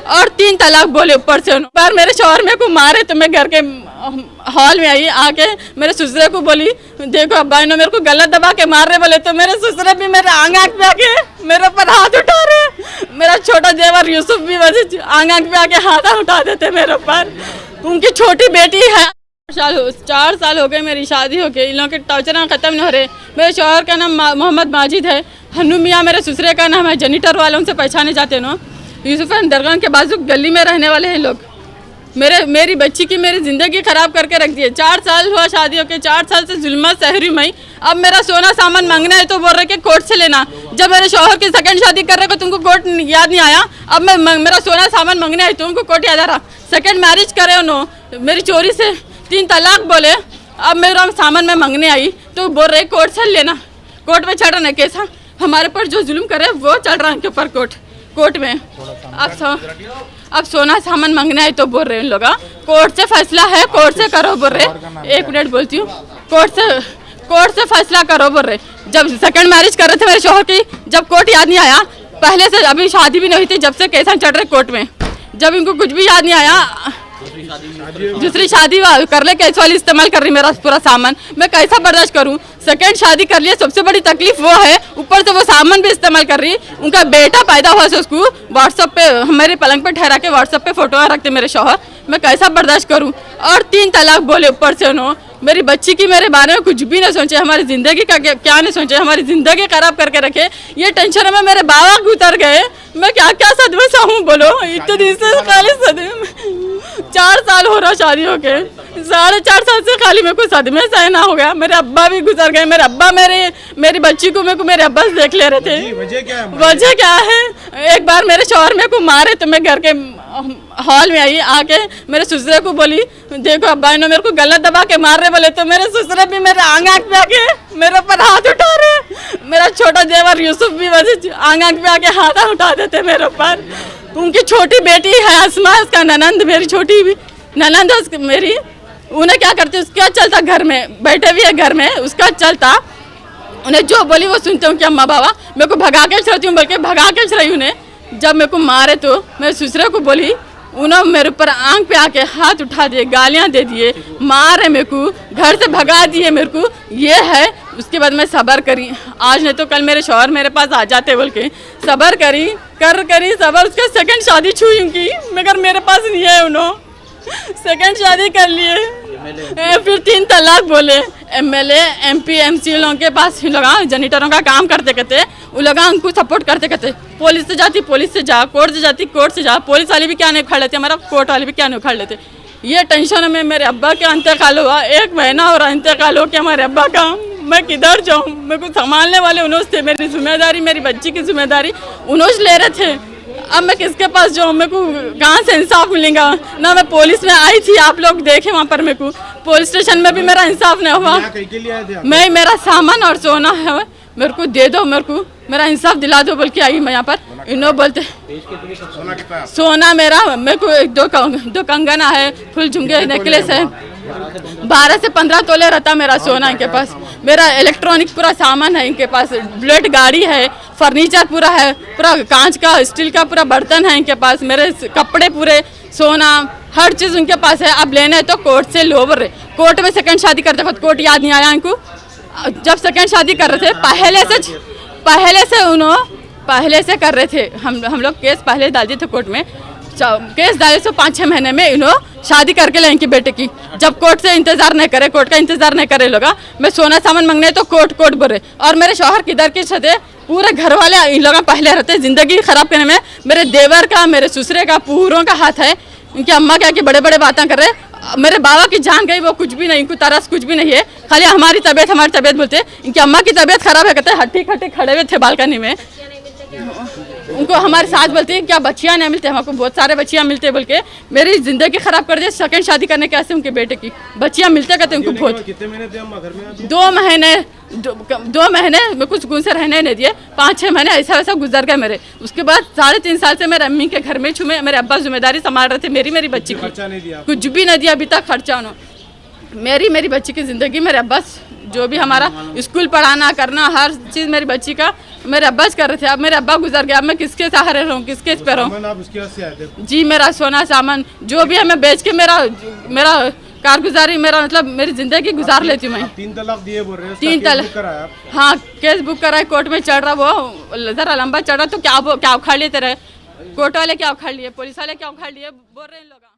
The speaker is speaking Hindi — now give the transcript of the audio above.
और 3 तलाक बोले ऊपर से। बार मेरे शौहर मेरे को मारे तो मैं घर के हॉल में आई, आके मेरे ससुरे को बोली देखो अब्बा ने मेरे को गलत दबा के मार रहे बोले, तो मेरे ससुरे भी मेरे आंख पे आके मेरे ऊपर हाथ उठा रहे। मेरा छोटा देवर यूसुफ भी वैसे आंख पे आके हाथ उठा देते मेरे ऊपर। उनकी छोटी बेटी है, 4 साल हो गए मेरी शादी हो गई, इन लोगों के टॉर्चर खत्म नहीं हो रहे। मेरे शौहर का नाम मोहम्मद माजिद है, हन्नू मियाँ मेरे ससुरे का नाम है, जेनिटर वालों से पहचाने जाते नो। यूसुफ दरगाह के बाजू गली में रहने वाले हैं लोग। मेरी बच्ची की मेरी ज़िंदगी ख़राब करके रख दी है। 4 साल हुआ शादी होके, 4 साल से जुल्म सहरी मई। अब मेरा सोना सामान मांगना है तो बोल रहे कि कोर्ट से लेना। जब मेरे शौहर की सेकंड शादी कर रहे को तुमको कोर्ट याद नहीं आया, अब मैं मेरा सोना सामान मांगना है तुमको कोर्ट याद आ रहा। सेकंड मैरिज करे उन्होंने, मेरी चोरी से 3 तलाक बोले। अब मेरा सामान मैं मांगने आई तो बोल रहे कोर्ट से लेना। कोर्ट में चढ़ रहा है केस, हमारे पर जो जुल्म करे वो चल रहा है उनके ऊपर कोर्ट में। अब सोना सामान मांगना है तो बोल रहे हैं इन लोग कोर्ट से फैसला है, कोर्ट से करो बोल रहे। 1 मिनट बोलती हूँ, कोर्ट से फैसला करो बोल रहे। जब सेकंड मैरिज कर रहे थे मेरे शौहर की, जब कोर्ट याद नहीं आया, पहले से अभी शादी भी नहीं हुई थी, जब से केस चढ़ रहे कोर्ट में, जब इनको कुछ भी याद नहीं आया, दूसरी शादी कर ले केस वाली इस्तेमाल कर रही मेरा पूरा सामान, मैं कैसा बर्दाश्त करूं। सेकंड शादी कर लिया, सबसे बड़ी तकलीफ वो है, ऊपर से वो सामान भी इस्तेमाल कर रही। उनका बेटा पैदा हुआ से उसको व्हाट्सएप पे हमारे पलंग पे ठहरा के व्हाट्सएप पे फोटो रखते मेरे शौहर, मैं कैसा बर्दाश्त करूं। और 3 तलाक बोले ऊपर से उन्होंने। मेरी बच्ची की मेरे बारे में कुछ भी नहीं सोचे, हमारी ज़िंदगी का क्या नहीं सोचे, हमारी ज़िंदगी ख़राब करके रखे। ये टेंशन में मेरे बाबा गुजर गए, मैं क्या क्या सदमे सहूँ बोलो। इतने दिन से खाली सदमे, 4 साल हो रहा शादी हो के, 4.5 साल से खाली मेरे को सदमे सहना हो गया। मेरे अब्बा भी गुजर गए, मेरे अब्बा मेरी बच्ची को मेरे अब्बा से देख ले रहे थे। वजह क्या है? एक बार मेरे शौहर मेरे को मारे तो मैं घर के हॉल में आई, आके मेरे ससुरे को बोली देखो अब्बा ने मेरे को गलत दबा के मार रहे बोले, तो मेरे ससुरे भी मेरे आंख पे आके मेरे ऊपर हाथ उठा रहे। मेरा छोटा देवर यूसुफ भी वैसे आंख पे आके हाथ उठा देते मेरे ऊपर। उनकी छोटी बेटी है अस्मा, उसका ननंद, मेरी छोटी भी ननंद मेरी, उन्हें क्या करते उसका चलता, घर में बैठे भी है घर में, उसका चलता। उन्हें जो बोली वो सुनते हूँ कि अम्मा बाबा मेरे को भगा के चलती हूँ बोल के भगा के चलाई उन्हें। जब मेरे को मारे तो मैं ससुरे को बोली, उन्होंने मेरे ऊपर आंख पे आके हाथ उठा दिए, गालियाँ दे दिए, मारे मेरे को, घर से भगा दिए मेरे को। ये है। उसके बाद मैं सब्र करी, आज नहीं तो कल मेरे शौहर मेरे पास आ जाते बोल के सब्र करी सब्र। उसके सेकंड शादी छुई उनकी, मगर मेरे पास नहीं है। उन्होंने सेकंड शादी कर लिए, फिर 3 तलाक बोले। MLA MP MC लोगों के पास लगा, जेनिटरों का काम करते वो लगा उनको सपोर्ट करते पुलिस से जाती, पुलिस से जा, कोर्ट से जाती, कोर्ट से जा। पुलिस वाले भी क्या नहीं उखाड़ लेते, हमारा कोर्ट वाले भी क्या नहीं उखाड़ लेते। ये टेंशन में मेरे अब्बा का इंतकाल हुआ, 1 महीना हो रहा इंतकाल हो के हमारे अब्बा का। मैं किधर जाऊँ? मेरे को संभालने वाले उन्होंने थे, मेरी जिम्मेदारी, मेरी बच्ची की जिम्मेदारी उन्होंने ले रहे थे। अब मैं किसके पास जाऊँ? मेरे को कहाँ से इंसाफ मिलेगा? ना मैं पुलिस में आई थी, आप लोग देखे वहाँ पर, मेरे को पुलिस स्टेशन में भी मेरा इंसाफ नहीं हुआ। मैं मेरा सामान और सोना है मेरे को दे दो, मेरे को मेरा इंसाफ दिला दो बोल के आई मैं यहाँ पर। इन्हों बोलते सोना मेरे को 2 कंगना है, फुल झुमके नेकलेस है, 12 से 15 तोले रहता मेरा सोना इनके पास। मेरा इलेक्ट्रॉनिक पूरा सामान है इनके पास, बुलेट गाड़ी है, फर्नीचर पूरा है, पूरा कांच का स्टील का पूरा बर्तन है इनके पास, मेरे कपड़े पूरे, सोना, हर चीज़ उनके पास है। अब लेना है तो कोर्ट से लो बोल रहे। कोर्ट में सेकंड शादी करते वक्त कोर्ट याद नहीं आया इनको। जब सेकंड शादी कर रहे थे पहले से कर रहे थे, हम लोग केस पहले डाल दिए थे कोर्ट में। केस डाले तो 5-6 महीने में इन्हों शादी करके लाएंगे बेटे की। जब कोर्ट से इंतजार नहीं करे, कोर्ट का इंतजार नहीं करे लोग, मैं सोना सामान मांगने तो कोर्ट बोल रहे। और मेरे शौहर किधर की छते, पूरे घर वाले इन लोग पहले रहते, जिंदगी खराब करने में मेरे देवर का, मेरे ससुरे का, पूरों का हाथ है। इनकी अम्मा क्या कि बड़े बड़े बातें कर रहे। मेरे बाबा की जान गई, वो कुछ भी नहीं, इनको तरस कुछ भी नहीं है, खाली हमारी तबीयत बोलते। इनकी अम्मा की तबीयत खराब है, कहते हट्टी खट्टी खड़े हुए थे बालकनी में। उनको हमारे साथ बोलती है क्या बच्चियाँ नहीं मिलते, हमको बहुत सारे बच्चियाँ मिलते बोल के मेरी ज़िंदगी ख़राब कर दिया। सेकंड शादी करने के ऐसे उनके बेटे की बच्चियाँ मिलते कहते उनको बहुत। कितने महीने थे अम्मा घर में? 2 महीने मैं कुछ सुकून से रहने नहीं दिए, 5-6 महीने ऐसा वैसा गुजर गए मेरे। उसके बाद 3.5 साल से मेरे अम्मी के घर में छुमे, मेरे अब्बा जिम्मेदारी संभाल रहे थे मेरी बच्ची की। कुछ भी नहीं दिया अभी तक खर्चा उन्होंने। मेरी बच्ची की ज़िंदगी मेरे अब्बा जो भी हमारा स्कूल पढ़ाना करना हर चीज़ मेरी बच्ची का मेरे अब्बा कर रहे थे, अब मेरे अब्बा गुजर गया, अब मैं किसके सहारे रहूँ, किसके इस पे रहूँ। सामान आप इसके वजह से आए थे? जी मेरा सोना सामान जो भी है मैं बेच के मेरा कारगुजारी मेरा मतलब मेरी जिंदगी गुजार लेती हूँ मैं। 3 तलाक दिए बोल रहे हैं, 3 तलाक कराया आप? हाँ केस बुक करा है, कोर्ट में चढ़ रहा, वो जरा लंबा चढ़ रहा, तो क्या उखाड़ लिए तेरे कोर्ट वाले, क्या उखाड़ लिए पुलिस वाले, क्या उखाड़ लिए बोल रहे हैं लोग।